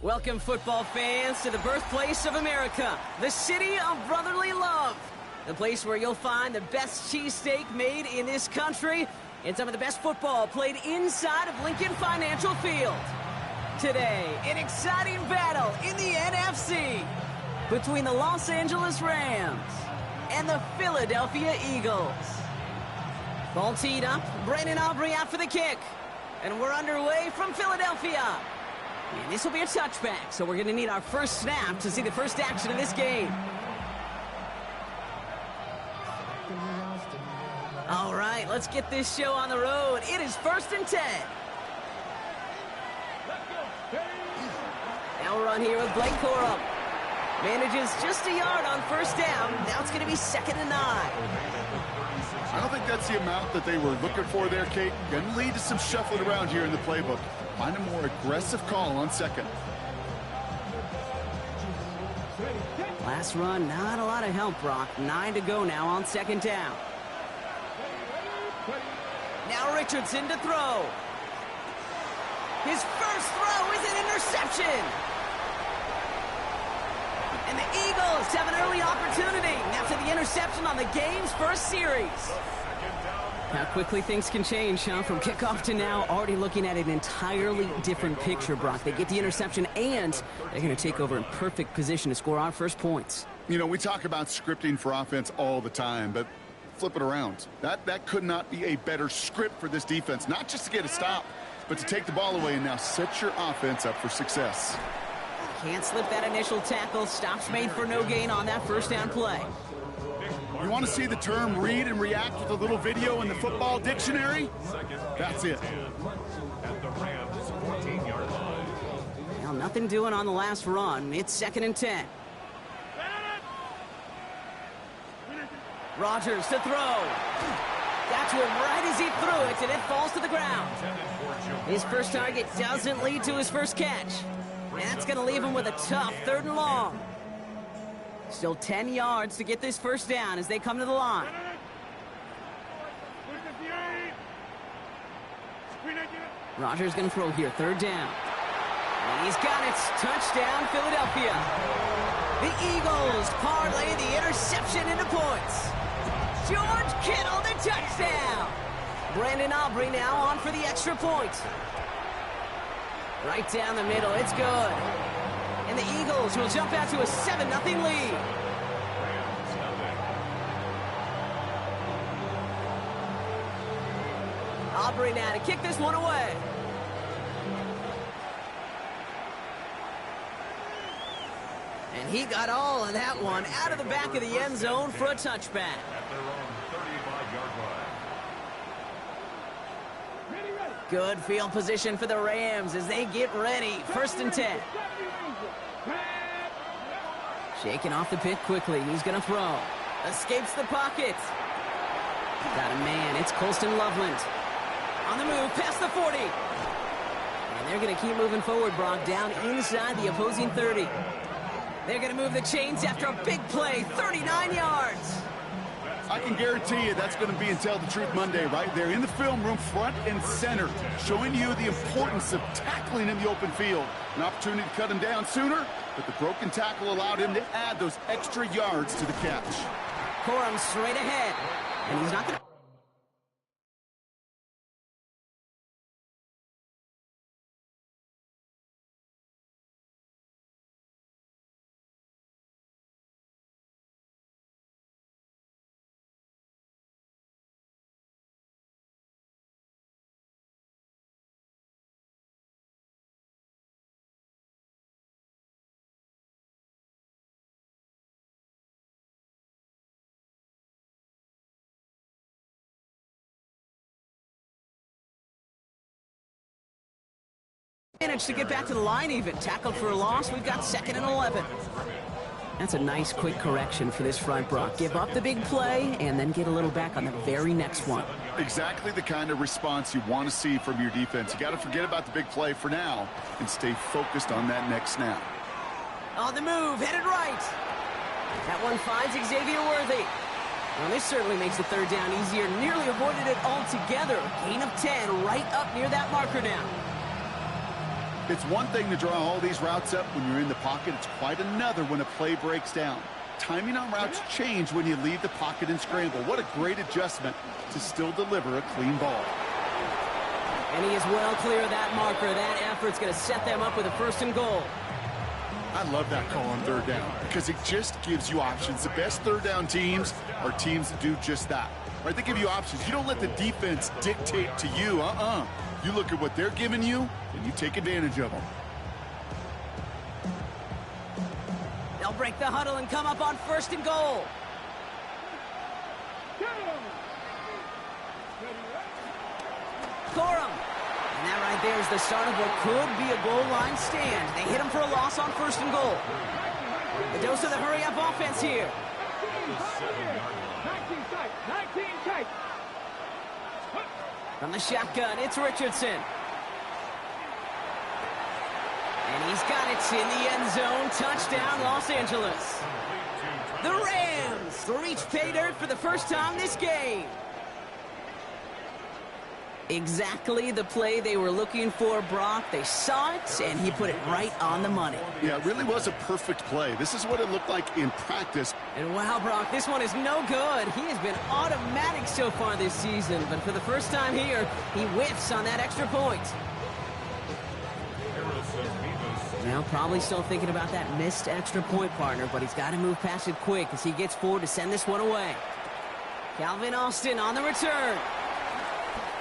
Welcome, football fans, to the birthplace of America, the city of brotherly love. The place where you'll find the best cheesesteak made in this country and some of the best football played inside of Lincoln Financial Field. Today, an exciting battle in the NFC between the Los Angeles Rams and the Philadelphia Eagles. Ball teed up, Brandon Aubrey out for the kick. And we're underway from Philadelphia. And this will be a touchback, so we're going to need our first snap to see the first action of this game. All right, let's get this show on the road. It is 1st and 10. Now we're on here with Blake Corum. Manages just a yard on first down. Now it's going to be 2nd and 9. I don't think that's the amount that they were looking for there, Kate. Going to lead to some shuffling around here in the playbook. Find a more aggressive call on second. Last run, not a lot of help, Brock. 9 to go now on 2nd down. Now Richardson to throw. His first throw is an interception. And the Eagles have an early opportunity after the interception on the game's first series. How quickly things can change, huh? From kickoff to now, already looking at an entirely different picture, Brock. They get the interception, and they're going to take over in perfect position to score our first points. You know, we talk about scripting for offense all the time, but flip it around. That could not be a better script for this defense, not just to get a stop, but to take the ball away and now set your offense up for success. Can't slip that initial tackle. Stops made for no gain on that first down play. You want to see the term read and react with a little video in the football dictionary? That's it. Well, nothing doing on the last run. It's 2nd and 10. Rodgers to throw. Got to him right as he threw it, and it falls to the ground. His first target doesn't lead to his first catch. And that's going to leave him with a tough 3rd and long. Still 10 yards to get this first down as they come to the line. Rodgers going to throw here, 3rd down. And he's got it. Touchdown, Philadelphia. The Eagles parlay the interception into points. George Kittle, the touchdown. Brandon Aubrey now on for the extra point. Right down the middle, it's good. And the Eagles will jump out to a 7-0 lead. Aubrey now to kick this one away. And he got all of that one out of the back of the end zone for a touchback. Good field position for the Rams as they get ready. 1st and 10. Shaking off the pick quickly. He's going to throw. Escapes the pocket. Got a man. It's Colston Loveland. On the move past the 40. And they're going to keep moving forward, Brock, down inside the opposing 30. They're going to move the chains after a big play. 39 yards. I can guarantee you that's going to be in Tell the Truth Monday right there in the film room, front and center, showing you the importance of tackling in the open field. An opportunity to cut him down sooner, but the broken tackle allowed him to add those extra yards to the catch. Corum straight ahead, and he's not going to... Managed to get back to the line even. Tackled for a loss. We've got 2nd and 11. That's a nice quick correction for this front, Brock. Give up the big play and then get a little back on the very next one. Exactly the kind of response you want to see from your defense. You got to forget about the big play for now and stay focused on that next snap. On the move, headed right. That one finds Xavier Worthy. Well, this certainly makes the 3rd down easier. Nearly avoided it altogether. Gain of 10 right up near that marker now. It's one thing to draw all these routes up when you're in the pocket. It's quite another when a play breaks down. Timing on routes change when you leave the pocket and scramble. What a great adjustment to still deliver a clean ball. And he is well clear of that marker. That effort's going to set them up with a 1st and goal. I love that call on 3rd down because it just gives you options. The best 3rd down teams are teams that do just that. Right? They give you options. You don't let the defense dictate to you. You look at what they're giving you, and you take advantage of them. They'll break the huddle and come up on 1st and goal. Corum. And that right there is the start of what could be a goal line stand. They hit him for a loss on 1st and goal. The dose of the hurry-up offense here. 19 tight. From the shotgun, it's Richardson. And he's got it in the end zone. Touchdown, Los Angeles. The Rams reach pay dirt for the first time this game. Exactly the play they were looking for, Brock. They saw it, and he put it right on the money. Yeah, it really was a perfect play. This is what it looked like in practice. And wow, Brock, this one is no good. He has been automatic so far this season, but for the first time here, he whiffs on that extra point. Now, probably still thinking about that missed extra point, partner, but he's got to move past it quick as he gets forward to send this one away. Calvin Austin on the return.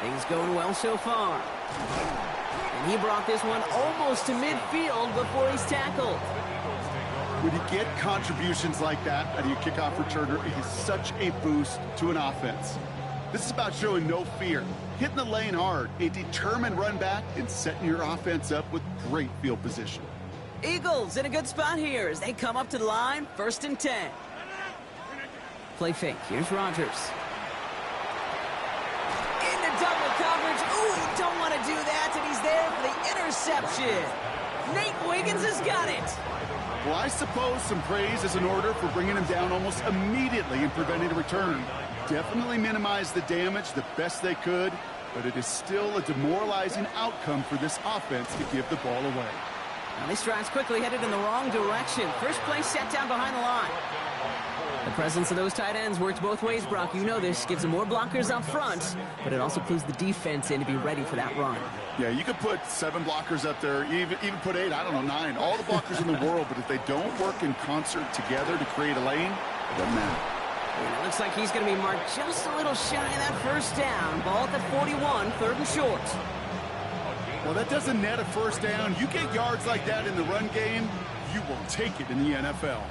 Things going well so far. And he brought this one almost to midfield before he's tackled. When you get contributions like that out of your kickoff returner, it is such a boost to an offense. This is about showing no fear, hitting the lane hard, a determined run back, and setting your offense up with great field position. Eagles in a good spot here as they come up to the line, 1st and 10. Play fake. Here's Rodgers. Into double coverage. Ooh, you don't want to do that, and he's there for the interception. Nate Wiggins has got it. Well, I suppose some praise is in order for bringing him down almost immediately and preventing a return. Definitely minimized the damage the best they could, but it is still a demoralizing outcome for this offense to give the ball away. Now this drive's quickly headed in the wrong direction. First play set down behind the line. The presence of those tight ends works both ways, Brock. You know this. Gives them more blockers up front, but it also clues the defense in to be ready for that run. Yeah, you could put 7 blockers up there, even put 8, I don't know, 9. All the blockers in the world, but if they don't work in concert together to create a lane, it doesn't matter. And it looks like he's going to be marked just a little shy of that 1st down. Ball at the 41, 3rd and short. Well, that doesn't net a 1st down. You get yards like that in the run game, you will take it in the NFL.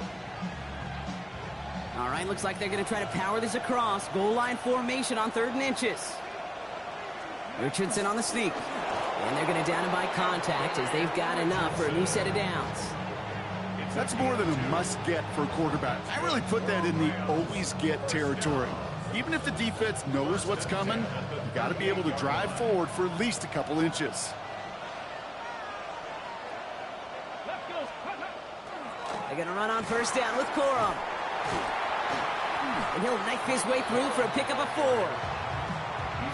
All right, looks like they're going to try to power this across. Goal line formation on 3rd and inches. Richardson on the sneak. And they're going to down him by contact as they've got enough for a new set of downs. That's more than a must-get for a quarterback. I really put that in the always-get territory. Even if the defense knows what's coming, you got to be able to drive forward for at least a couple inches. They're going to run on 1st down with Corum. And he'll knife his way through for a pickup of 4.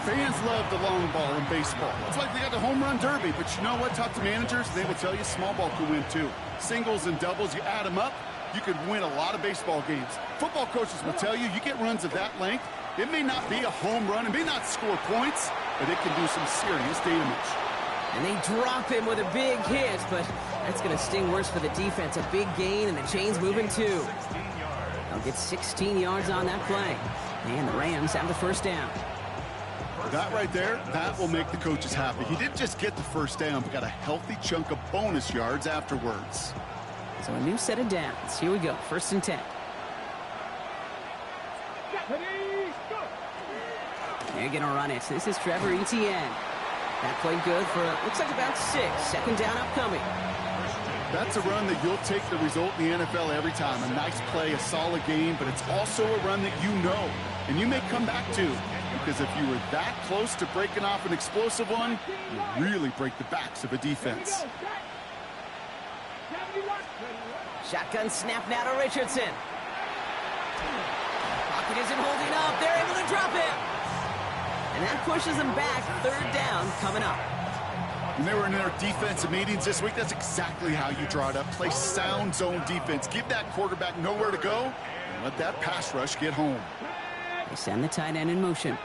Fans love the long ball in baseball. It's like they got the home run derby, but you know what? Talk to managers, they will tell you small ball can win too. Singles and doubles, you add them up, you could win a lot of baseball games. Football coaches will tell you, you get runs of that length, it may not be a home run, it may not score points, but it can do some serious damage. And they drop him with a big hit, but that's going to sting worse for the defense. A big gain, and the chain's moving too. They'll get 16 yards on that play. And the Rams have the 1st down. That right there, that will make the coaches happy. He didn't just get the 1st down, but got a healthy chunk of bonus yards afterwards. So a new set of downs. Here we go, 1st and 10. They're going to run it. This is Trevor Etienne. That played good for, looks like about 6. 2nd down upcoming. That's a run that you'll take the result in the NFL every time. A nice play, a solid game, but it's also a run that you know, and you may come back to. Because if you were that close to breaking off an explosive one, you really break the backs of a defense. Shotgun snap now to Richardson. Pocket isn't holding up. They're able to drop him. And that pushes them back. 3rd down coming up. When they were in their defensive meetings this week, that's exactly how you draw it up. Play sound zone defense. Give that quarterback nowhere to go, and let that pass rush get home. They send the tight end in motion.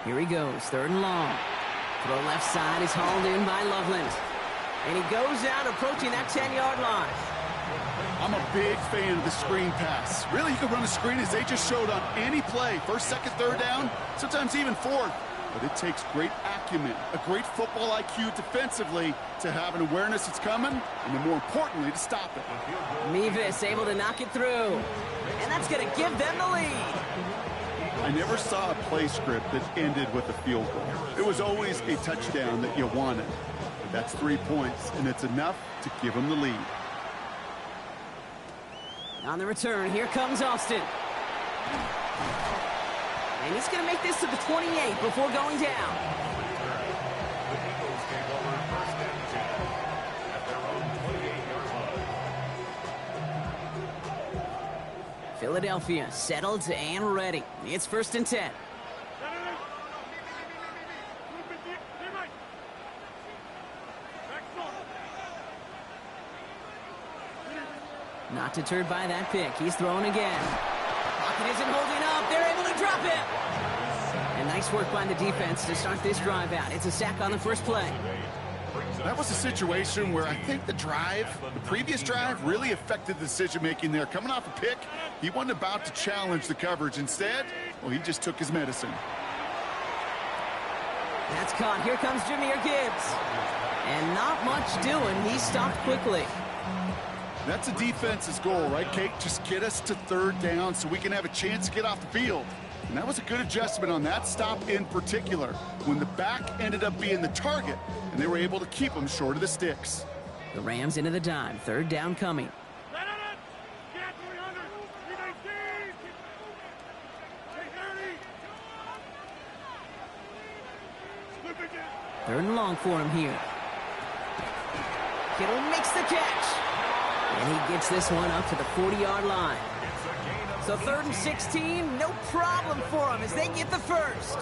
Here he goes, 3rd and long. Throw left side is hauled in by Loveland. And he goes out approaching that 10-yard line. I'm a big fan of the screen pass. Really, you can run a screen as they just showed on any play. 1st, 2nd, 3rd down, sometimes even 4th. But it takes great acumen, a great football IQ defensively to have an awareness it's coming, and then more importantly, to stop it. Mevis able to knock it through. And that's going to give them the lead. I never saw a play script that ended with a field goal. It was always a touchdown that you wanted. But that's 3 points, and it's enough to give them the lead. On the return, here comes Austin. And he's going to make this to the 28 before going down. Philadelphia settled and ready. It's 1st and 10. Not deterred by that pick. He's throwing again. Pocket isn't holding up. They're able to drop it. And nice work by the defense to start this drive out. It's a sack on the first play. That was a situation where I think the previous drive, really affected the decision-making there. Coming off a pick, he wasn't about to challenge the coverage. Instead, well, he just took his medicine. That's caught. Here comes Jahmyr Gibbs. And not much doing. He stopped quickly. That's a defense's goal, right, Kate? Just get us to 3rd down so we can have a chance to get off the field. And that was a good adjustment on that stop in particular, when the back ended up being the target, and they were able to keep him short of the sticks. The Rams into the dime. 3rd down coming. 3rd and long for him here. Kittle makes the catch. And he gets this one up to the 40-yard line. So 3rd and 16, no problem for them as they get the first.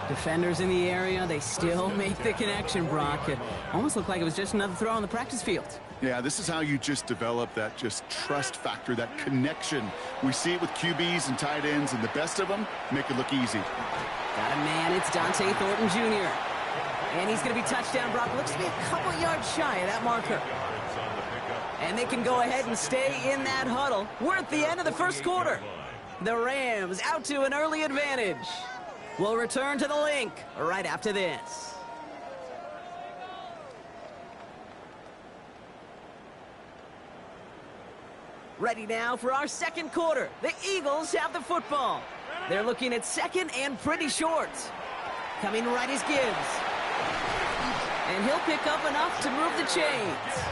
Defenders in the area, they still make the connection, Brock. It almost looked like it was just another throw on the practice field. Yeah, this is how you just develop that just trust factor, that connection. We see it with QBs and tight ends, and the best of them make it look easy. Got a man, it's Dante Thornton Jr. And he's going to be touchdown, Brock. Looks to be a couple yards shy of that marker. And they can go ahead and stay in that huddle. We're at the end of the first quarter. The Rams out to an early advantage. We'll return to the link right after this. Ready now for our second quarter. The Eagles have the football. They're looking at 2nd and pretty short. Coming right is Gibbs. And he'll pick up enough to move the chains.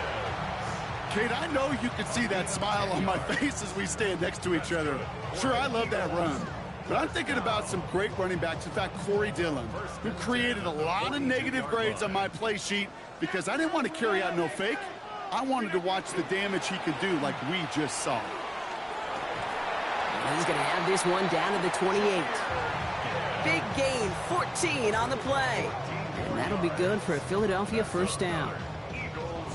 Kate, I know you can see that smile on my face as we stand next to each other. Sure, I love that run. But I'm thinking about some great running backs. In fact, Corey Dillon, who created a lot of negative grades on my play sheet because I didn't want to carry out no fake. I wanted to watch the damage he could do like we just saw. And he's going to have this one down to the 28. Big gain, 14 on the play. And that'll be good for a Philadelphia 1st down.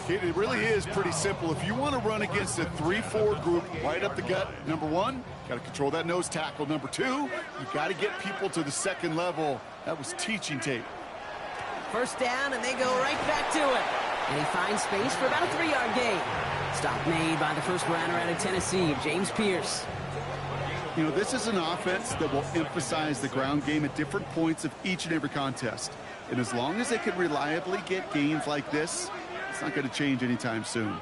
It really is pretty simple. If you want to run against a 3-4 group right up the gut, number 1, got to control that nose tackle. Number 2, you got to get people to the 2nd level. That was teaching tape. 1st down, and they go right back to it. And he finds space for about a 3-yard gain. Stop made by the first rounder out of Tennessee, James Pierce. You know, this is an offense that will emphasize the ground game at different points of each and every contest. And as long as they can reliably get gains like this, it's not going to change anytime soon.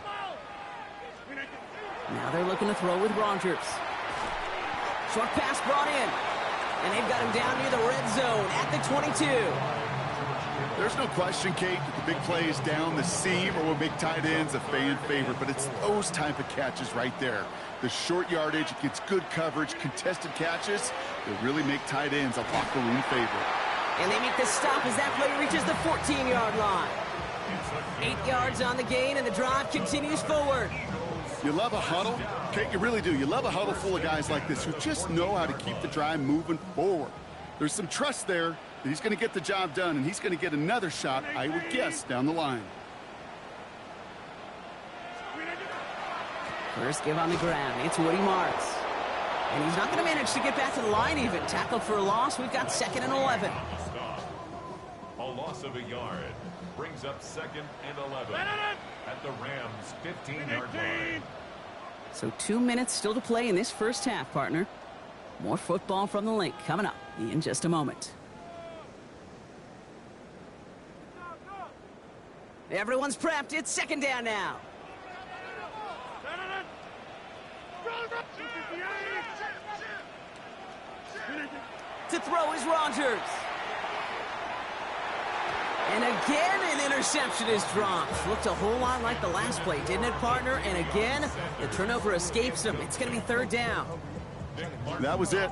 Now they're looking to throw with Rodgers. Short pass brought in. And they've got him down near the red zone at the 22. There's no question, Kate, that the big plays down the seam or will make tight ends a fan favorite, but it's those type of catches right there. The short yardage, it gets good coverage, contested catches that really make tight ends a locker room favorite. And they make the stop as that play reaches the 14-yard line. 8 yards on the gain, and the drive continues forward. You love a huddle? Kate, you really do. You love a huddle full of guys like this who just know how to keep the drive moving forward. There's some trust there, that he's going to get the job done, and he's going to get another shot, I would guess, down the line. First give on the ground. It's Woody Marks. And he's not going to manage to get back to the line even. Tackled for a loss. We've got 2nd and 11. A loss of a yard brings up 2nd and 11 at the Rams' 15-yard line. So 2 minutes still to play in this first half, partner. More football from the link coming up in just a moment. Everyone's prepped. It's 2nd down now. To throw is Rogers. And again, an interception is dropped. Looked a whole lot like the last play, didn't it, partner? And again, the turnover escapes him. It's going to be 3rd down. That was it.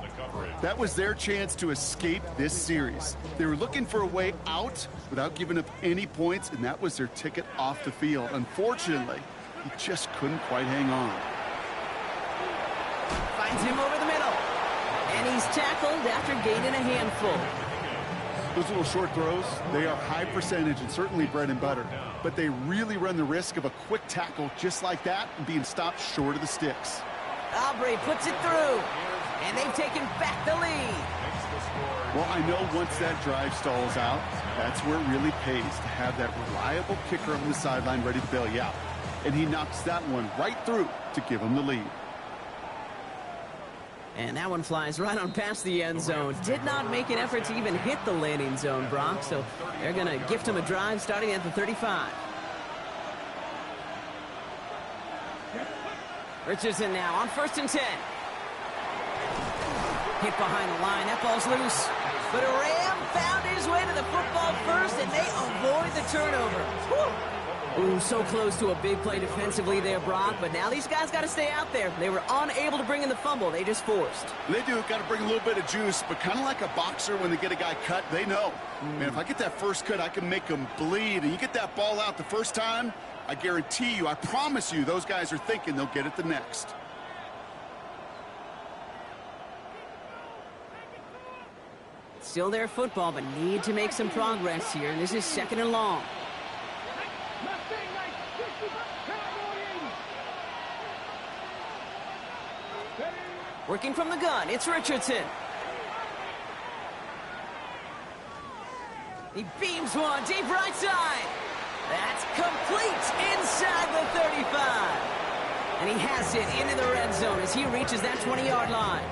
That was their chance to escape this series. They were looking for a way out without giving up any points, and that was their ticket off the field. Unfortunately, he just couldn't quite hang on. Finds him over the middle. And he's tackled after gaining a handful. Those little short throws, they are high percentage and certainly bread and butter. But they really run the risk of a quick tackle just like that and being stopped short of the sticks. Aubrey puts it through. And they've taken back the lead. Well, I know once that drive stalls out, that's where it really pays to have that reliable kicker on the sideline ready to bail you out. And he knocks that one right through to give him the lead. And that one flies right on past the end zone. Did not make an effort to even hit the landing zone, Brock. So they're going to gift him a drive starting at the 35. Richardson now on 1st and 10. Hit behind the line. That ball's loose. But a Ram found his way to the football first, and they avoid the turnover. Whew. Ooh, so close to a big play defensively there, Brock. But now these guys got to stay out there. They were unable to bring in the fumble. They just forced. They do. Got to bring a little bit of juice, but kind of like a boxer when they get a guy cut, they know. Man, if I get that first cut, I can make them bleed. And you get that ball out the first time, I guarantee you, I promise you, those guys are thinking they'll get it the next. Still their football, but need to make some progress here. And this is 2nd and long. Working from the gun, it's Richardson. He beams one deep right side. That's complete inside the 35. And he has it into the red zone as he reaches that 20-yard line.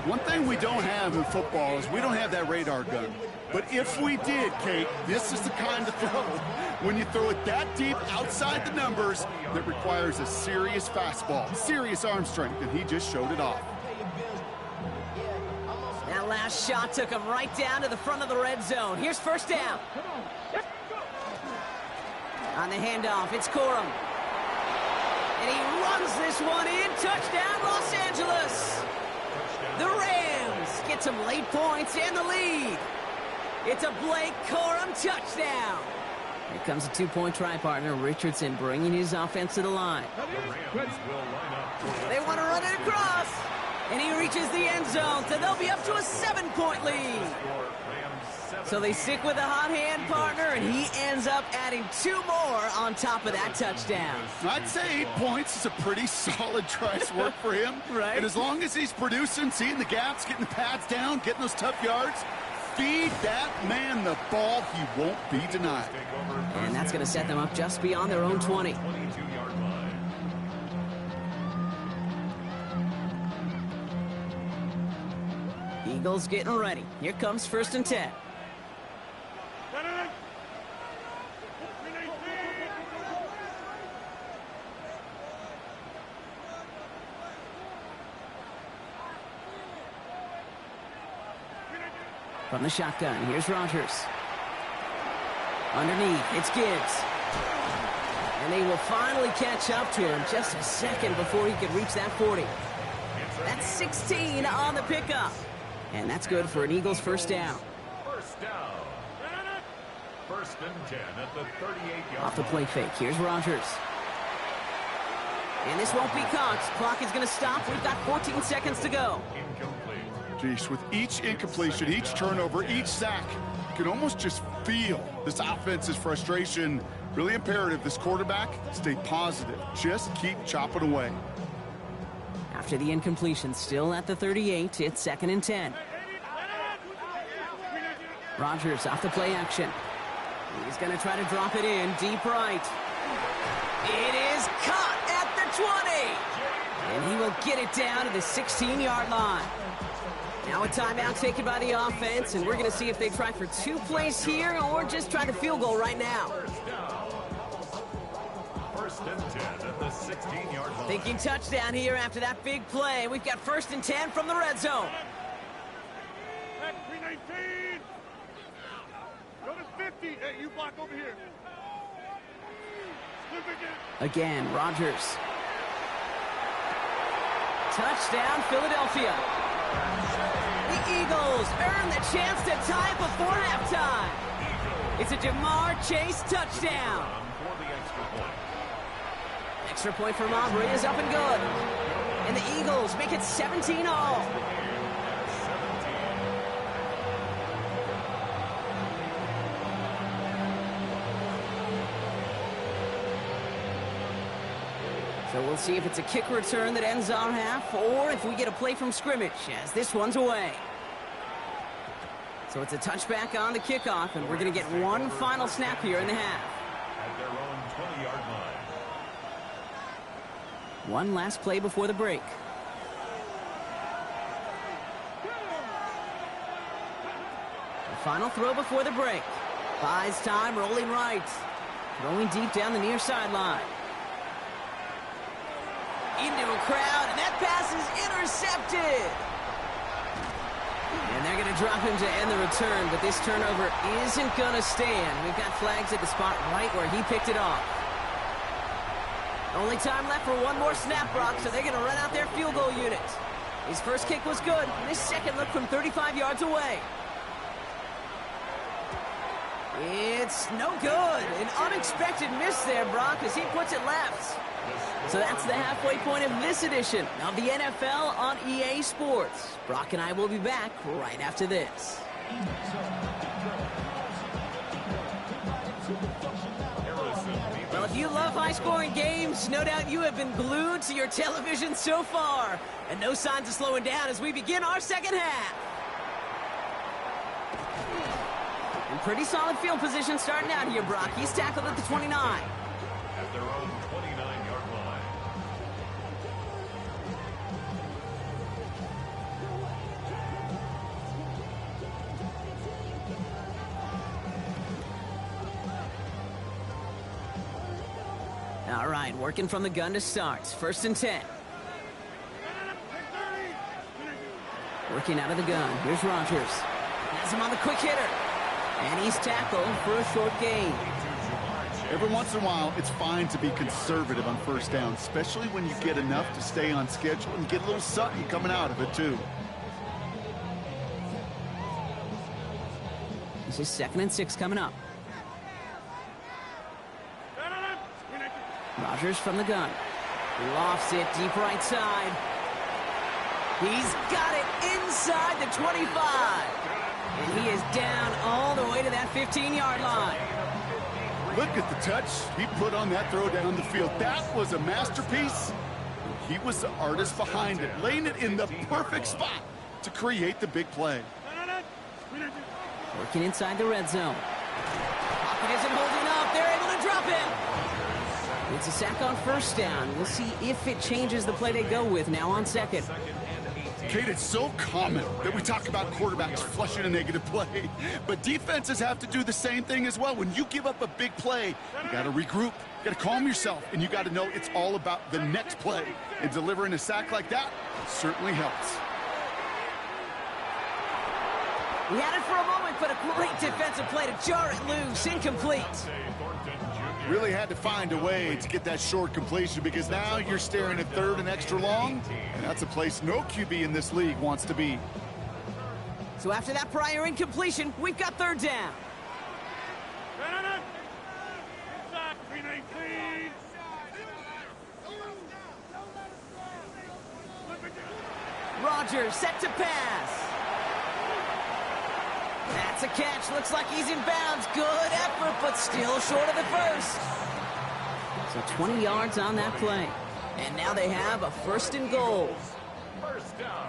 One thing we don't have in football is we don't have that radar gun. But if we did, Kate, this is the kind of throw, when you throw it that deep outside the numbers, that requires a serious fastball, serious arm strength, and he just showed it off. That last shot took him right down to the front of the red zone. Here's 1st down. On the handoff, it's Corum. And he runs this one in. Touchdown, Los Angeles. The Rams get some late points and the lead. It's a Blake Corum touchdown. Here comes a 2-point try, partner. Richardson bringing his offense to the line. They want to run it across. And he reaches the end zone, so they'll be up to a 7-point lead. So they stick with a hot hand, partner, and he ends up adding 2 more on top of that touchdown. I'd say 8 points is a pretty solid try's work for him. Right. And as long as he's producing, seeing the gaps, getting the pads down, getting those tough yards, feed that man the ball, he won't be denied. And that's going to set them up just beyond their own 20. Eagles getting ready. Here comes 1st and 10. From the shotgun, here's Rogers. Underneath, it's Gibbs. And they will finally catch up to him just a second before he could reach that 40. That's 16 on the pickup. And that's good for an Eagles 1st down. 1st down. 1st and 10 at the 38-yard. Off the play fake, here's Rogers. And this won't be caught. Clock is going to stop. We've got 14 seconds to go. Incomplete. Geez, with each incompletion, each turnover, each sack, you can almost just feel this offense's frustration. Really imperative this quarterback stay positive. Just keep chopping away. After the incompletion, still at the 38, it's 2nd and 10. Rodgers off the play action. He's going to try to drop it in deep right. It is caught at the 20. And he will get it down to the 16-yard line. Now a timeout taken by the offense, and we're going to see if they try for 2 plays here or just try the field goal right now. First and 10 at the 16-yard line. Thinking touchdown here after that big play. We've got 1st and 10 from the red zone. Back 319. Go to 50. Hey, you block over here. Slip again. Again, Rodgers. Touchdown, Philadelphia. The Eagles earn the chance to tie before halftime. It's a Jamar Chase touchdown. For the extra point. Extra point from Aubrey is up and good. And the Eagles make it 17-all. So we'll see if it's a kick return that ends our half or if we get a play from scrimmage as this one's away. So it's a touchback on the kickoff, and we're going to get one final snap here in the half. At their own 20-yard line. One last play before the break. The final throw before the break. Buys time, rolling right. Throwing deep down the near sideline. Into a crowd, and that pass is intercepted. And they're going to drop him to end the return, but this turnover isn't going to stand. We've got flags at the spot right where he picked it off. Only time left for one more snap, Brock, so they're going to run out their field goal unit. His first kick was good. This second look from 35 yards away. It's no good. An unexpected miss there, Brock, as he puts it left. So that's the halfway point of this edition of the NFL on EA Sports. Brock and I will be back right after this. Well, if you love high-scoring games, no doubt you have been glued to your television so far. And no signs of slowing down as we begin our second half. In pretty solid field position starting out here, Brock. He's tackled at the 29. At their own 29-yard line. All right, working from the gun to start. 1st and 10. Working out of the gun. Here's Rodgers. Has him on the quick hitter. And he's tackled for a short gain. Every once in a while, it's fine to be conservative on 1st down, especially when you get enough to stay on schedule and get a little something coming out of it, too. This is 2nd and 6 coming up. Rodgers from the gun. Lofts it deep right side. He's got it inside the 25. And he is down all the way to that 15-yard line. Look at the touch he put on that throw down the field. That was a masterpiece. He was the artist behind it, laying it in the perfect spot to create the big play. Working inside the red zone. Pocket isn't holding up. They're able to drop it. It's a sack on 1st down. We'll see if it changes the play they go with now on 2nd. Kate, it's so common that we talk about quarterbacks flushing a negative play, but defenses have to do the same thing as well. When you give up a big play, you got to regroup, you got to calm yourself, and you got to know it's all about the next play. And delivering a sack like that certainly helps. We had it for a moment, but a great defensive play to jar it loose. Incomplete. Really had to find a way to get that short completion because now you're staring at 3rd and extra long, and that's a place no QB in this league wants to be. So after that prior incompletion, we've got 3rd down. Rodgers set to pass. Makes a catch. Looks like he's in bounds. Good effort, but still short of the first. So 20 yards on that play. And now they have a 1st and goal. First down.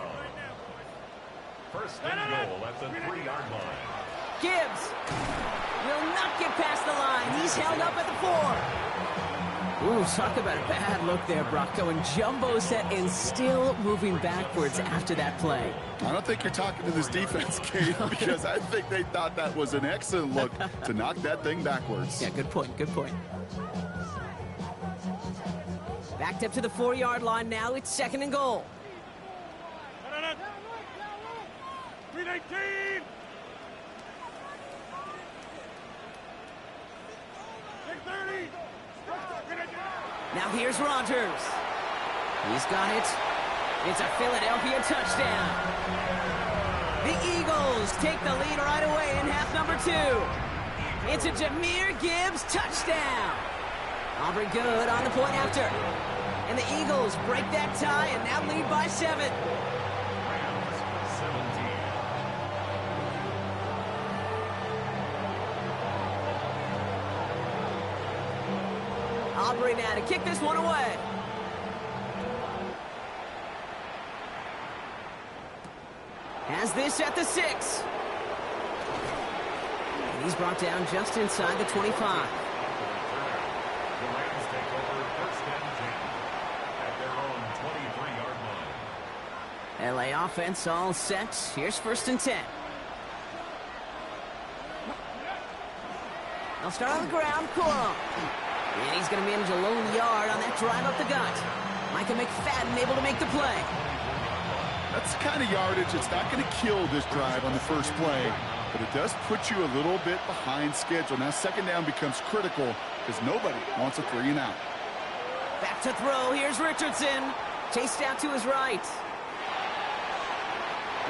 First and goal at the 3-yard line. Gibbs will not get past the line. He's held up at the 4. Ooh, talk about a bad look there, Brock. Going jumbo set and still moving backwards after that play. I don't think you're talking to this defense, Kate, because I think they thought that was an excellent look to knock that thing backwards. Yeah, good point, good point. Backed up to the 4-yard line now. It's 2nd and goal. 319. 630. Now here's Rodgers. He's got it. It's a Philadelphia touchdown. The Eagles take the lead right away in half number 2. It's a Jahmyr Gibbs touchdown. Aubrey good on the point after. And the Eagles break that tie and now lead by 7. Rams 17. Aubrey now to kick this one away. Has this at the 6. And he's brought down just inside the 25. The Rams take over 1st and 10 at their own 23-yard line. LA offense all set. Here's 1st and 10. They'll start on the ground. Cool. And he's going to manage a lone yard on that drive up the gut. Micah McFadden able to make the play. That's the kind of yardage that's not going to kill this drive on the first play, but it does put you a little bit behind schedule. Now 2nd down becomes critical because nobody wants a 3 and out. Back to throw. Here's Richardson. Chased out to his right.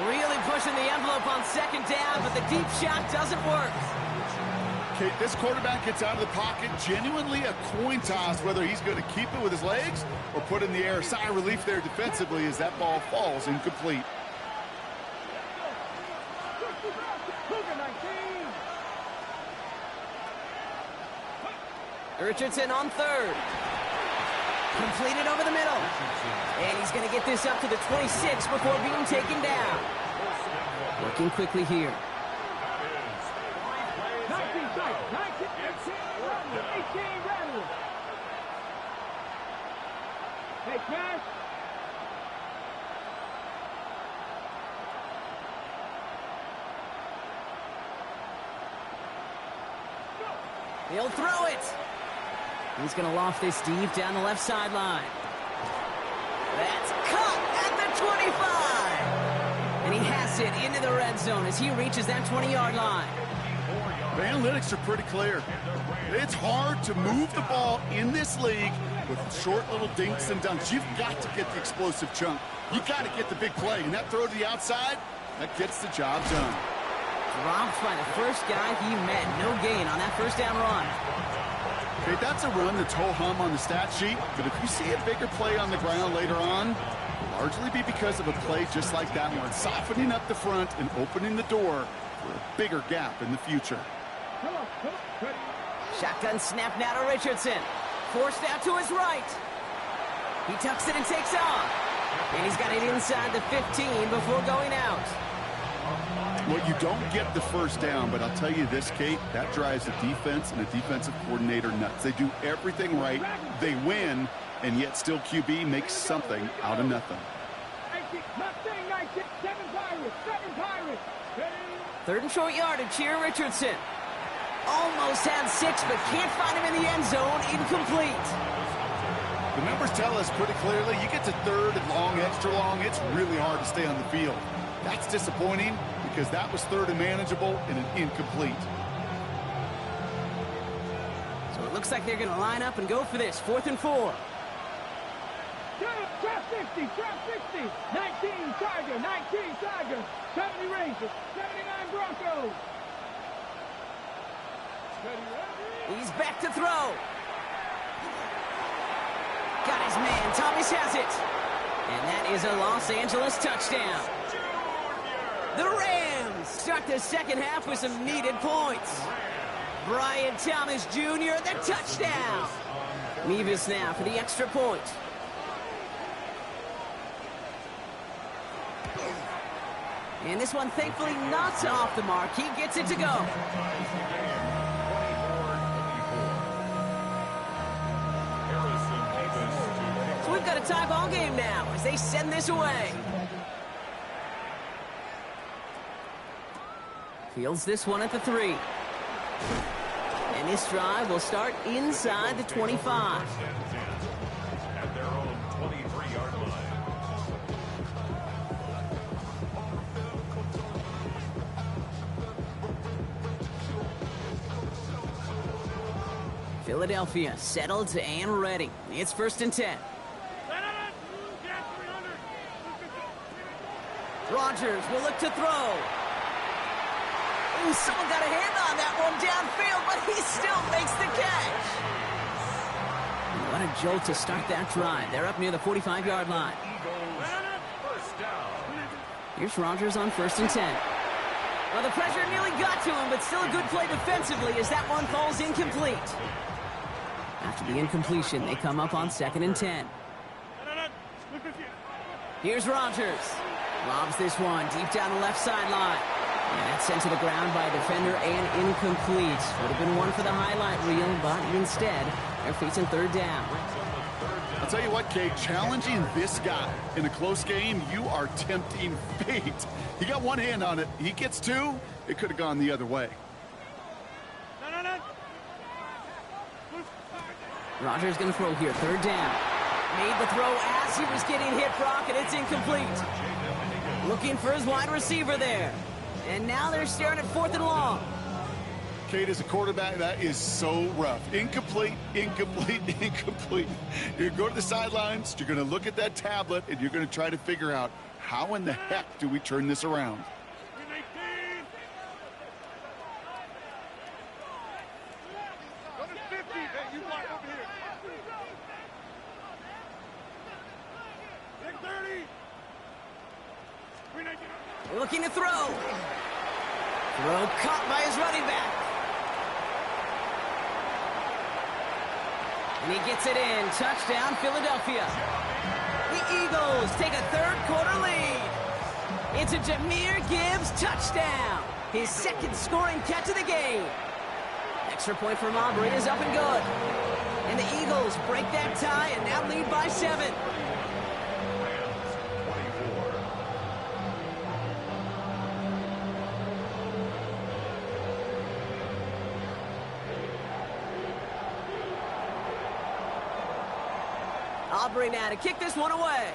Really pushing the envelope on 2nd down, but the deep shot doesn't work. Okay, this quarterback gets out of the pocket, genuinely a coin toss whether he's going to keep it with his legs or put in the air. Sigh of relief there defensively as that ball falls incomplete. Richardson on 3rd. Completed over the middle. And he's going to get this up to the 26 before being taken down. Working quickly here. 18 rattle. Hey, Cash. He'll throw it. He's going to loft this deep down the left sideline. That's caught at the 25. And he has it into the red zone as he reaches that 20-yard line. The analytics are pretty clear. It's hard to move the ball in this league with short little dinks and dunks. You've got to get the explosive chunk. You got to get the big play. And that throw to the outside, that gets the job done. Dropped by the first guy he met. No gain on that 1st down run. Okay, that's a run that's ho-hum on the stat sheet, but if you see a bigger play on the ground later on, it'll largely be because of a play just like that one, softening up the front and opening the door for a bigger gap in the future. Shotgun snap now to Richardson. Forced out to his right. He tucks it and takes off. And he's got it inside the 15 before going out. Well, you don't get the 1st down, but I'll tell you this, Kate, that drives the defense and the defensive coordinator nuts. They do everything right, they win, and yet still QB makes something out of nothing. 3rd and short yardage here, Richardson. Almost had 6, but can't find him in the end zone. Incomplete. The numbers tell us pretty clearly, you get to 3rd and long, extra long, it's really hard to stay on the field. That's disappointing because that was 3rd and manageable and an incomplete. So it looks like they're going to line up and go for this. 4th and 4. Trap 60, trap 60. 19 Tiger, 19 Tiger. 70 Rangers, 79 Broncos. He's back to throw. Got his man. Thomas has it. And that is a Los Angeles touchdown. The Rams start the second half with some needed points. Brian Thomas Jr., the touchdown. Mevis now for the extra point. And this one, thankfully, not off the mark. He gets it to go. So we've got a tie ball game now as they send this away. Fields this one at the 3. And this drive will start inside the 25. At their own 23-yard line. Philadelphia settled and ready. It's 1st and 10. Rodgers will look to throw. Ooh, someone got a hand on that one downfield, but he still makes the catch. What a jolt to start that drive. They're up near the 45-yard line. Here's Rodgers on 1st and 10. Well, the pressure nearly got to him, but still a good play defensively as that one falls incomplete. After the incompletion, they come up on 2nd and 10. Here's Rodgers. Lobs this one deep down the left sideline. And that's sent to the ground by a defender and incomplete. Would have been one for the highlight reel, but instead, they're facing 3rd down. I'll tell you what, Kate, challenging this guy in a close game, you are tempting fate. He got one hand on it. He gets 2. It could have gone the other way. Rodgers going to throw here, 3rd down. Made the throw as he was getting hit, Brock, and it's incomplete. Looking for his wide receiver there. And now they're staring at 4th and long. Kate, as a quarterback, that is so rough. Incomplete, incomplete, incomplete. You're going to go to the sidelines, you're going to look at that tablet, and you're going to try to figure out how in the heck do we turn this around. Looking to throw. Throw caught by his running back. And he gets it in. Touchdown, Philadelphia. The Eagles take a 3rd quarter lead. It's a Jahmyr Gibbs touchdown. His 2nd scoring catch of the game. Extra point for Aubrey is up and good. And the Eagles break that tie and now lead by 7. Aubrey now to kick this one away.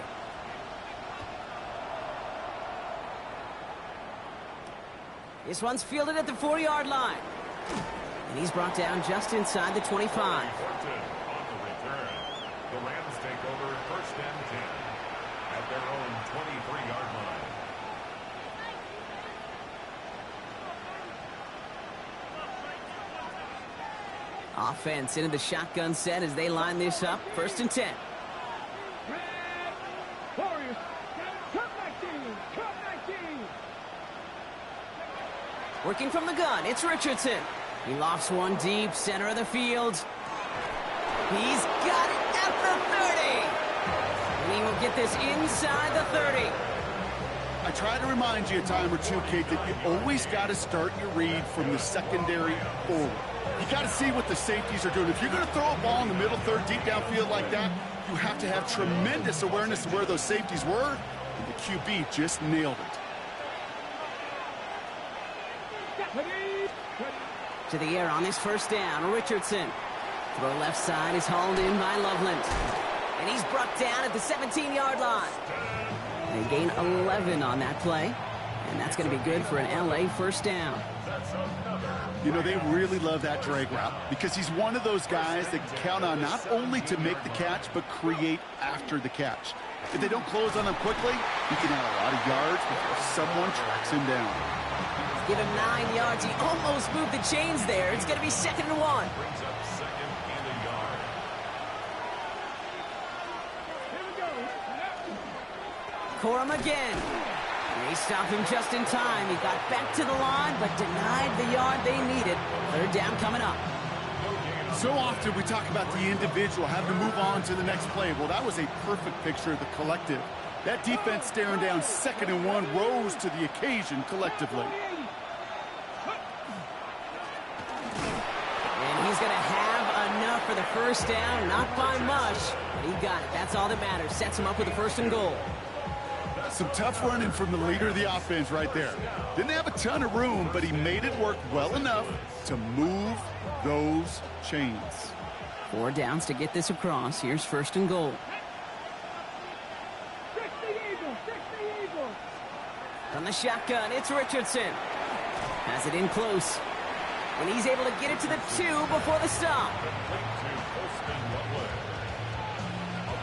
This one's fielded at the 4-yard line. And he's brought down just inside the 25. On the return, the Rams take over 1st and 10 at their own 23-yard line. Offense into the shotgun set as they line this up. 1st and 10. Working from the gun, it's Richardson. He lofts one deep, center of the field. He's got it at the 30. And he will get this inside the 30. I try to remind you a time or two, Kate, that you always got to start your read from the secondary forward. You got to see what the safeties are doing. If you're going to throw a ball in the middle third, deep downfield like that, you have to have tremendous awareness of where those safeties were. And the QB just nailed it. To the air on this 1st down, Richardson. Throw left side is hauled in by Loveland. And he's brought down at the 17-yard line. They gain 11 on that play. And that's going to be good for an LA 1st down. You know, they really love that drag route because he's one of those guys that can count on not only to make the catch, but create after the catch. If they don't close on him quickly, he can have a lot of yards before someone tracks him down. Give him 9 yards. He almost moved the chains there. It's going to be 2nd and 1. Brings up 2nd and a yard. Corum again. They stopped him just in time. He got back to the line, but denied the yard they needed. Third down coming up. So often we talk about the individual having to move on to the next play. Well, that was a perfect picture of the collective. That defense staring down 2nd and 1 rose to the occasion collectively. And he's going to have enough for the first down. Not by much, but he got it. That's all that matters. Sets him up with a 1st and goal. Some tough running from the leader of the offense right there. Didn't have a ton of room, but he made it work well enough to move those chains. 4 downs to get this across. Here's 1st and goal. From the shotgun, it's Richardson. Has it in close. And he's able to get it to the 2 before the stop. A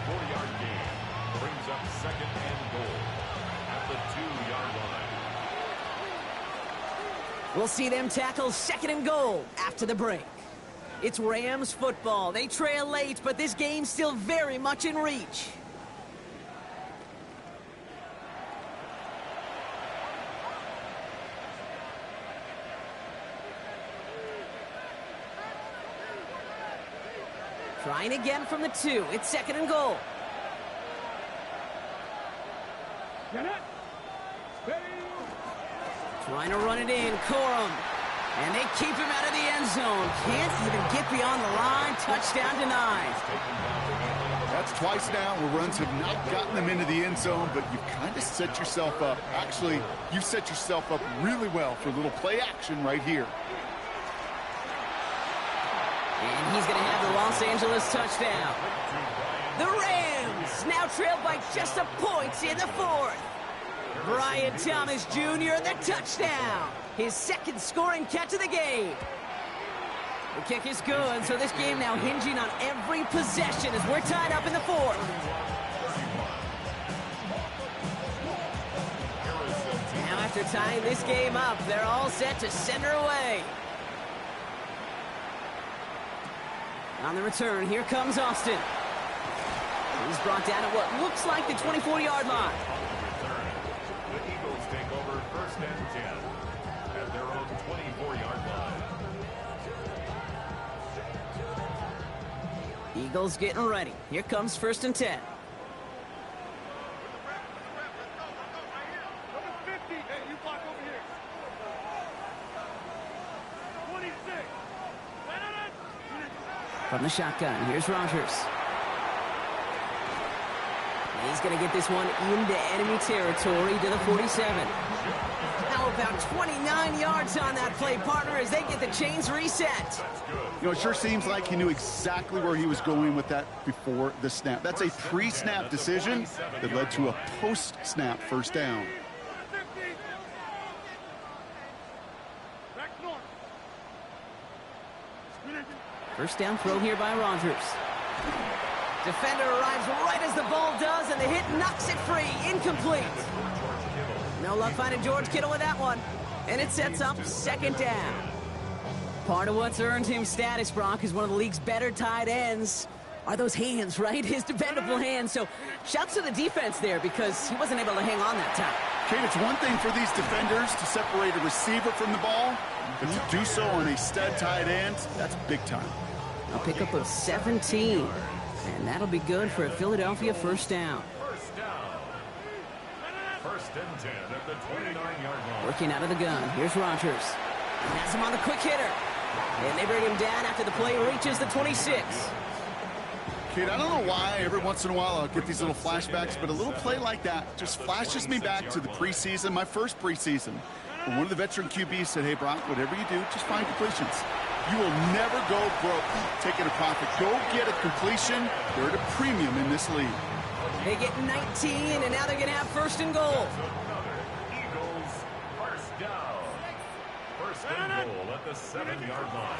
40-yard gain brings up 2nd and goal at the 2-yard line. We'll see them tackle 2nd and goal after the break. It's Rams football. They trail late, but this game's still very much in reach. Trying again from the 2. It's 2nd and goal. Trying to run it in. Corum. And they keep him out of the end zone. Can't even get beyond the line. Touchdown denied. That's twice now where runs have not gotten them into the end zone, but you've kind of set yourself up. Actually, you've set yourself up really well for a little play action right here. And he's going to have the Los Angeles touchdown. The Rams now trail by just a point in the 4th. Brian Thomas Jr. the touchdown. His 2nd scoring catch of the game. The kick is good, so this game now hinging on every possession as we're tied up in the 4th. Now after tying this game up, they're all set to send her away. On the return, here comes Austin. He's brought down at what looks like the 24-yard line. The Eagles take over 1st and 10 at their own 24-yard line. Eagles getting ready. Here comes 1st and 10. From the shotgun, here's Rodgers. He's going to get this one into enemy territory to the 47. How about 29 yards on that play, partner, as they get the chains reset. You know, it sure seems like he knew exactly where he was going with that before the snap. That's a pre-snap decision that led to a post-snap 1st down. First down throw here by Rodgers. Defender arrives right as the ball does, and the hit knocks it free. Incomplete. No luck finding George Kittle with that one. And it sets up 2nd down. Part of what's earned him status, Brock, is one of the league's better tight ends. Are those hands, right? His dependable hands. So shouts to the defense there because he wasn't able to hang on that time. Kate, it's one thing for these defenders to separate a receiver from the ball, but to do so on a stud tight end, that's big time. A pickup of 17. And that'll be good for a Philadelphia 1st down. 1st and 10 at the 29-yard line. Working out of the gun. Here's Rodgers. He has him on the quick hitter. And they bring him down after the play reaches the 26. Kid, I don't know why every once in a while I'll get these little flashbacks, but a little play like that just flashes me back to the preseason, my first preseason. When one of the veteran QBs said, hey, Brock, whatever you do, just find completions. You will never go broke taking a profit. Go get a completion. They're at a premium in this league. They get 19, and now they're going to have 1st and goal. Eagles 1st down. 1st and goal at the 7-yard line.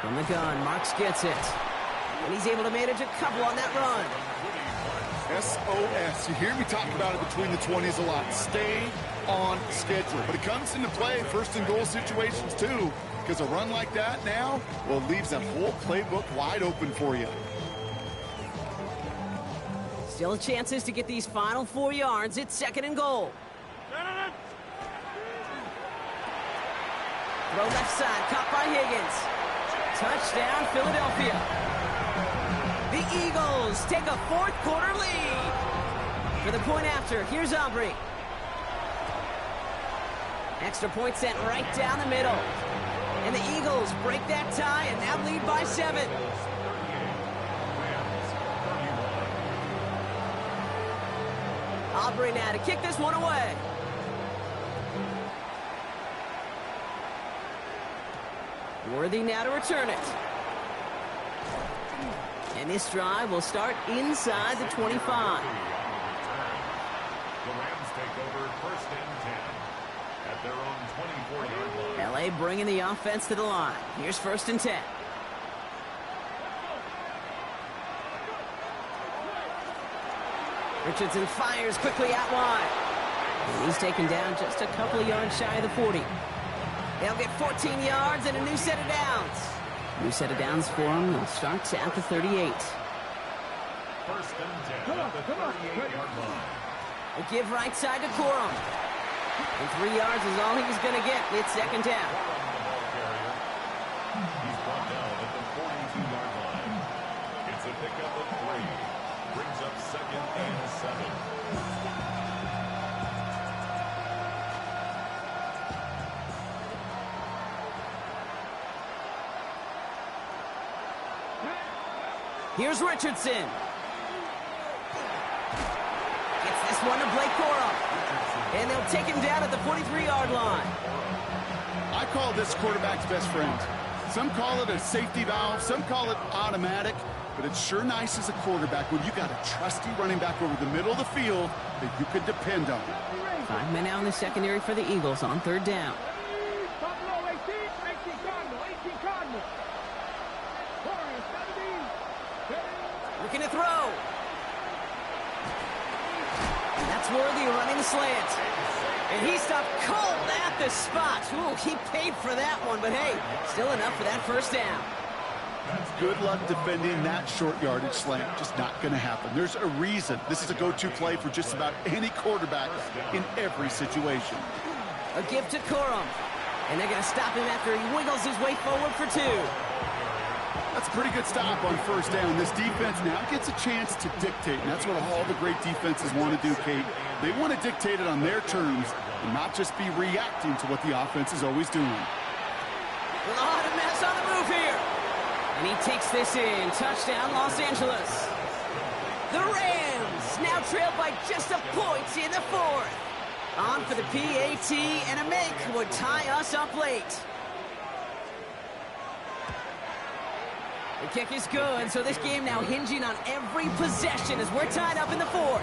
From the gun, Marks gets it. And he's able to manage a couple on that run. SOS. You hear me talk about it between the 20s a lot. Stay on schedule. But it comes into play 1st and goal situations too, because a run like that now, well, leaves that whole playbook wide open for you. Still chances to get these final 4 yards. It's 2nd and goal. Throw left side, caught by Higgins. Touchdown, Philadelphia. The Eagles take a fourth-quarter lead. For the point after, here's Aubrey. Extra point sent right down the middle. And the Eagles break that tie and now lead by 7. Aubrey now to kick this one away. Worthy now to return it. And this drive will start inside the 25. The Rams take over first and 10 at their own 24-yard line. LA bringing the offense to the line. Here's first and 10. Richardson fires quickly out wide. And he's taken down just a couple of yards shy of the 40. They'll get 14 yards and a new set of downs. New set of downs for them. They'll start at the 38. First and 10 at the 38-yard line. A give right side to Corum. And 3 yards is all he was going to get. It's second down. He's brought down at the 42-yard line. It's a pickup of 3. Brings up second and 7. Here's Richardson. Gets this one to Blake Corum. And they'll take him down at the 43-yard line. I call this quarterback's best friend. Some call it a safety valve, some call it automatic, but it's sure nice as a quarterback when you got a trusty running back over the middle of the field that you can depend on. 5 men out in the secondary for the Eagles on third down. Looking to throw. And that's Worthy running the slant. And he stopped cold at the spot. Ooh, he paid for that one, but hey, still enough for that first down. Good luck defending that short yardage slant. Just not going to happen. There's a reason this is a go-to play for just about any quarterback in every situation. A give to Corum. And they're going to stop him after he wiggles his way forward for 2. That's a pretty good stop on first down. This defense now gets a chance to dictate, and that's what all the great defenses want to do, Kate. They want to dictate it on their terms and not just be reacting to what the offense is always doing. A lot of mess on the move here. And he takes this in. Touchdown, Los Angeles. The Rams now trail by just a point in the 4th. On for the PAT, and a make would tie us up late. The kick is good, so this game now hinging on every possession as we're tied up in the 4th.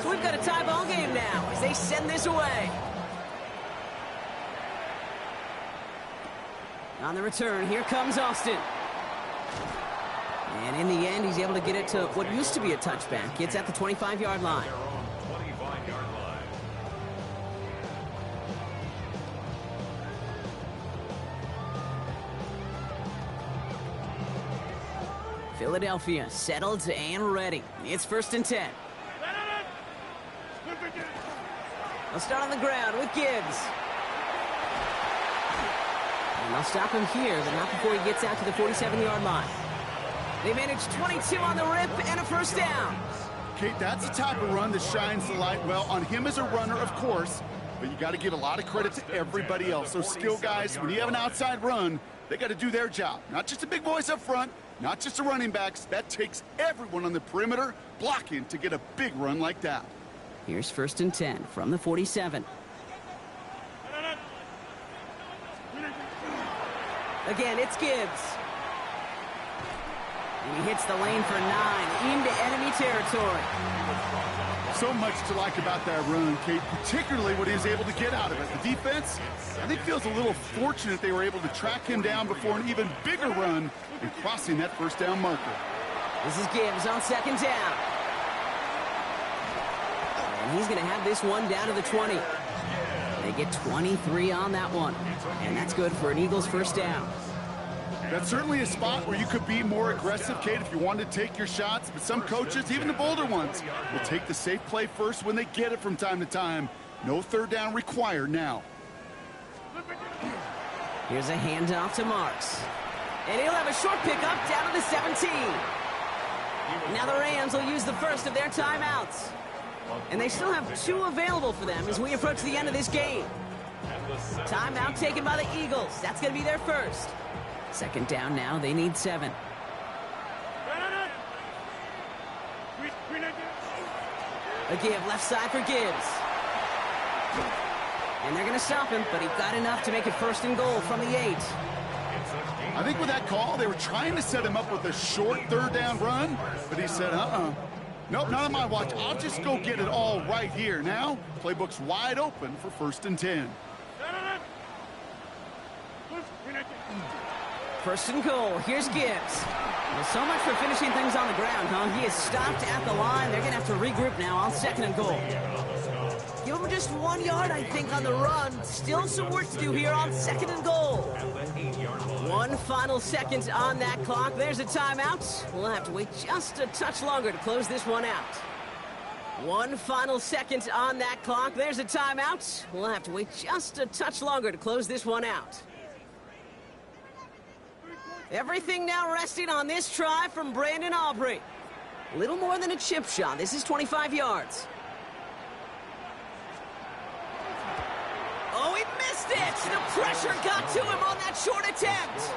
So we've got a tie ball game now as they send this away. On the return, here comes Austin. And in the end, he's able to get it to what used to be a touchback. It's at the 25-yard line. Philadelphia settled and ready. It's first and 10. They'll start on the ground with Gibbs. And they'll stop him here, but not before he gets out to the 47-yard line. They managed 22 on the rip and a first down. Kate, that's the type of run that shines the light well on him as a runner, of course, but you got to give a lot of credit to everybody else. Those skill guys, when you have an outside run, they got to do their job. Not just the big boys up front, not just the running backs. That takes everyone on the perimeter blocking to get a big run like that. Here's first and 10 from the 47. Again, it's Gibbs. And he hits the lane for 9 into enemy territory. So much to like about that run, Kate, particularly what he was able to get out of it. The defense, I think, feels a little fortunate they were able to track him down before an even bigger run and crossing that first down marker. This is Gibbs on second down. And he's going to have this one down to the 20. They get 23 on that one. And that's good for an Eagles first down. That's certainly a spot where you could be more aggressive, Kate, if you wanted to take your shots. But some coaches, even the bolder ones, will take the safe play first when they get it from time to time. No third down required now. Here's a handoff to Marks. And he'll have a short pickup down to the 17. Now the Rams will use the first of their timeouts. And they still have 2 available for them as we approach the end of this game. Timeout taken by the Eagles. That's going to be their first. Second down now. They need 7. A give left side for Gibbs. And they're going to stop him, but he got enough to make it first and goal from the 8. I think with that call, they were trying to set him up with a short third down run, but he said, nope, not on my watch. I'll just go get it all right here. Now, playbook's wide open for 1st and 10. First and goal. Here's Gibbs. Well, so much for finishing things on the ground, huh? He is stopped at the line. They're going to have to regroup now on 2nd and goal. Give him just 1 yard, I think, on the run. Still some work to do here on 2nd and goal. 1 final second on that clock. There's a timeout. We'll have to wait just a touch longer to close this one out. 1 final second on that clock. There's a timeout. We'll have to wait just a touch longer to close this one out. Everything now resting on this try from Brandon Aubrey. A little more than a chip shot. This is 25 yards. Oh, he missed it! The pressure got to him on that short attempt.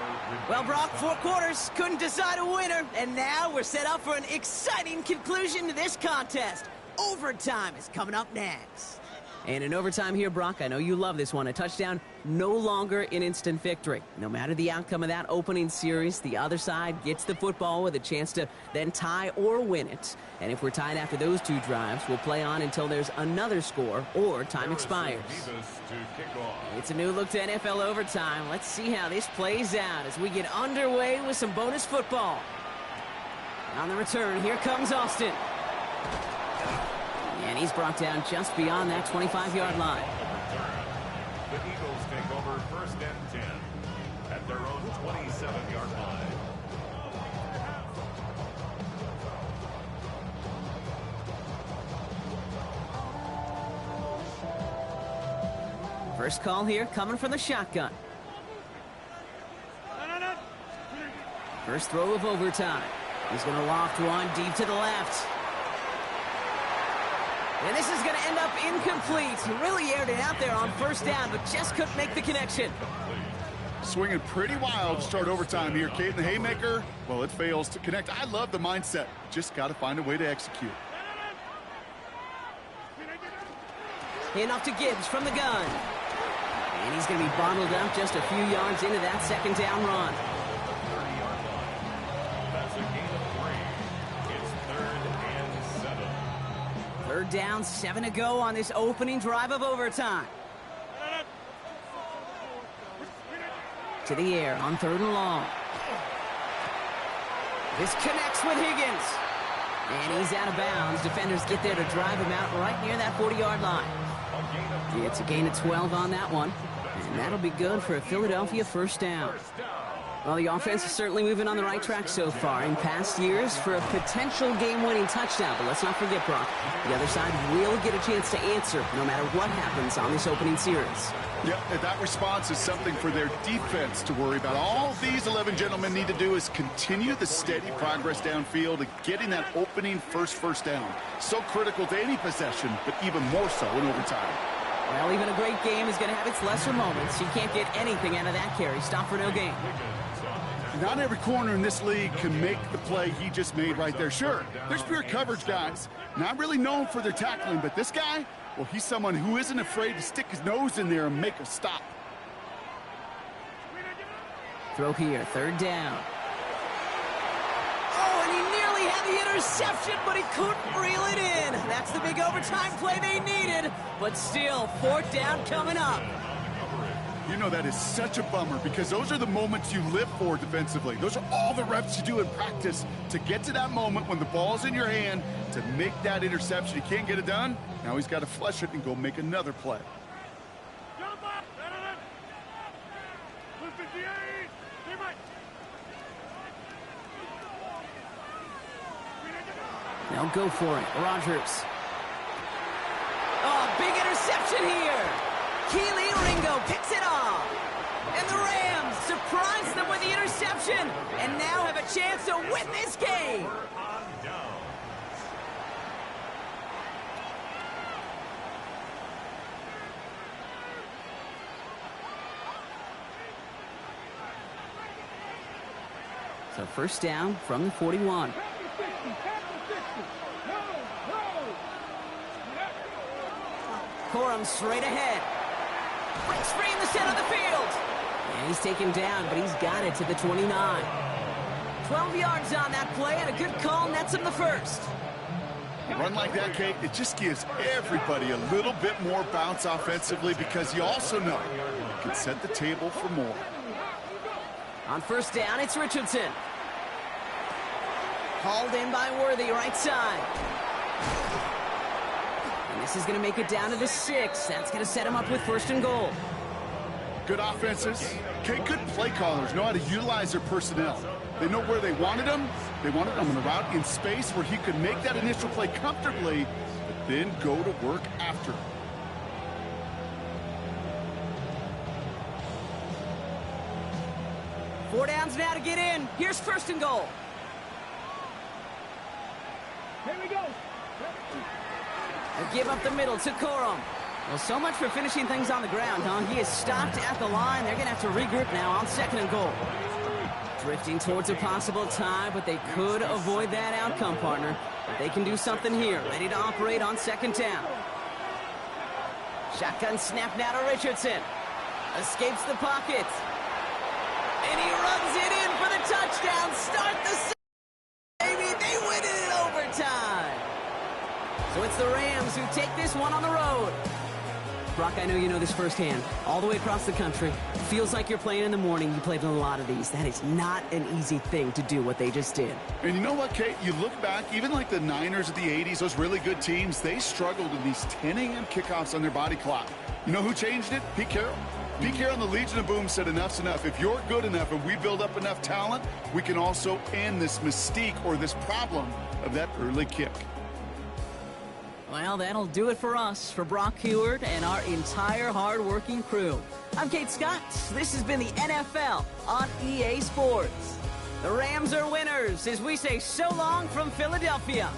Well, Brock, 4 quarters, couldn't decide a winner, and now we're set up for an exciting conclusion to this contest. Overtime is coming up next. And in overtime here, Brock, I know you love this one. A touchdown, no longer an instant victory. No matter the outcome of that opening series, the other side gets the football with a chance to then tie or win it. And if we're tied after those 2 drives, we'll play on until there's another score or time expires. It's a new look to NFL overtime. Let's see how this plays out as we get underway with some bonus football. On the return, here comes Austin. And he's brought down just beyond that 25-yard line. The Eagles take over 1st and 10 at their own 27-yard line. First call here coming from the shotgun. First throw of overtime. He's going to loft one deep to the left. And this is going to end up incomplete. He really aired it out there on 1st down, but just couldn't make the connection. Swinging pretty wild to start overtime here. Caden the haymaker, well, it fails to connect. I love the mindset. Just got to find a way to execute. Handoff to Gibbs from the gun. And he's going to be bottled up just a few yards into that 2nd down run. That's a gain of 3. It's 3rd and 7. 3rd down, 7 to go on this opening drive of overtime. To the air on 3rd and long. This connects with Higgins. And he's out of bounds. Defenders get there to drive him out right near that 40-yard line. It's a gain of 12 on that one. And that'll be good for a Philadelphia 1st down. Well, the offense is certainly moving on the right track so far in past years for a potential game-winning touchdown. But let's not forget, Brock, the other side will get a chance to answer no matter what happens on this opening series. Yep, and that response is something for their defense to worry about. All these 11 gentlemen need to do is continue the steady progress downfield and getting that opening first down. So critical to any possession, but even more so in overtime. Well, even a great game is going to have its lesser moments. You can't get anything out of that carry. Stop for no gain. Not every corner in this league can make the play he just made right there. Sure, there's pure coverage guys, not really known for their tackling, but this guy, well, he's someone who isn't afraid to stick his nose in there and make a stop. Throw here, 3rd down. Oh, and he nearly had the interception, but he couldn't reel it in. That's the big overtime play they needed, but still, 4th down coming up. You know, that is such a bummer because those are the moments you live for defensively. Those are all the reps you do in practice to get to that moment when the ball's in your hand to make that interception. He can't get it done. Now he's got to flush it and go make another play. Now go for it. Rodgers. Oh, big interception. interception here. Keely Ringo picks it off. And the Rams surprise them with the interception and now have a chance to win this game. So first down from the 41. Corum straight ahead. Breaks free in the center of the field. And he's taken down, but he's got it to the 29. 12 yards on that play, and a good call nets him the first. A run like that, Kate, it just gives everybody a little bit more bounce offensively because you also know you can set the table for more. On first down, it's Richardson. Hauled in by Worthy, right side. And this is going to make it down to the 6. That's going to set him up with first and goal. Good offenses. Okay, good play callers know how to utilize their personnel. They know where they wanted him. They wanted him on the route in space where he could make that initial play comfortably, but then go to work after. 4 downs now to get in. Here's first and goal. Here we go. They give up the middle to Corum. Well, so much for finishing things on the ground, huh? He is stopped at the line. They're going to have to regroup now on second and goal. Drifting towards a possible tie, but they could avoid that outcome, partner. But they can do something here. Ready to operate on second down. Shotgun snap now to Richardson. Escapes the pocket. And he runs it in for the touchdown. Start the season, baby. They win it in overtime. So it's the Rams who take this one on the road. Brock, I know you know this firsthand. All the way across the country. Feels like you're playing in the morning. You played in a lot of these. That is not an easy thing to do, what they just did. And you know what, Kate? You look back, even like the Niners of the 80s, those really good teams, they struggled with these 10 a.m. kickoffs on their body clock. You know who changed it? Pete Carroll. Pete Carroll and the Legion of Boom said enough's enough. If you're good enough and we build up enough talent, we can also end this mystique or this problem of that early kick. Well, that'll do it for us, for Brock Huard and our entire hard-working crew. I'm Kate Scott. This has been the NFL on EA Sports. The Rams are winners as we say so long from Philadelphia.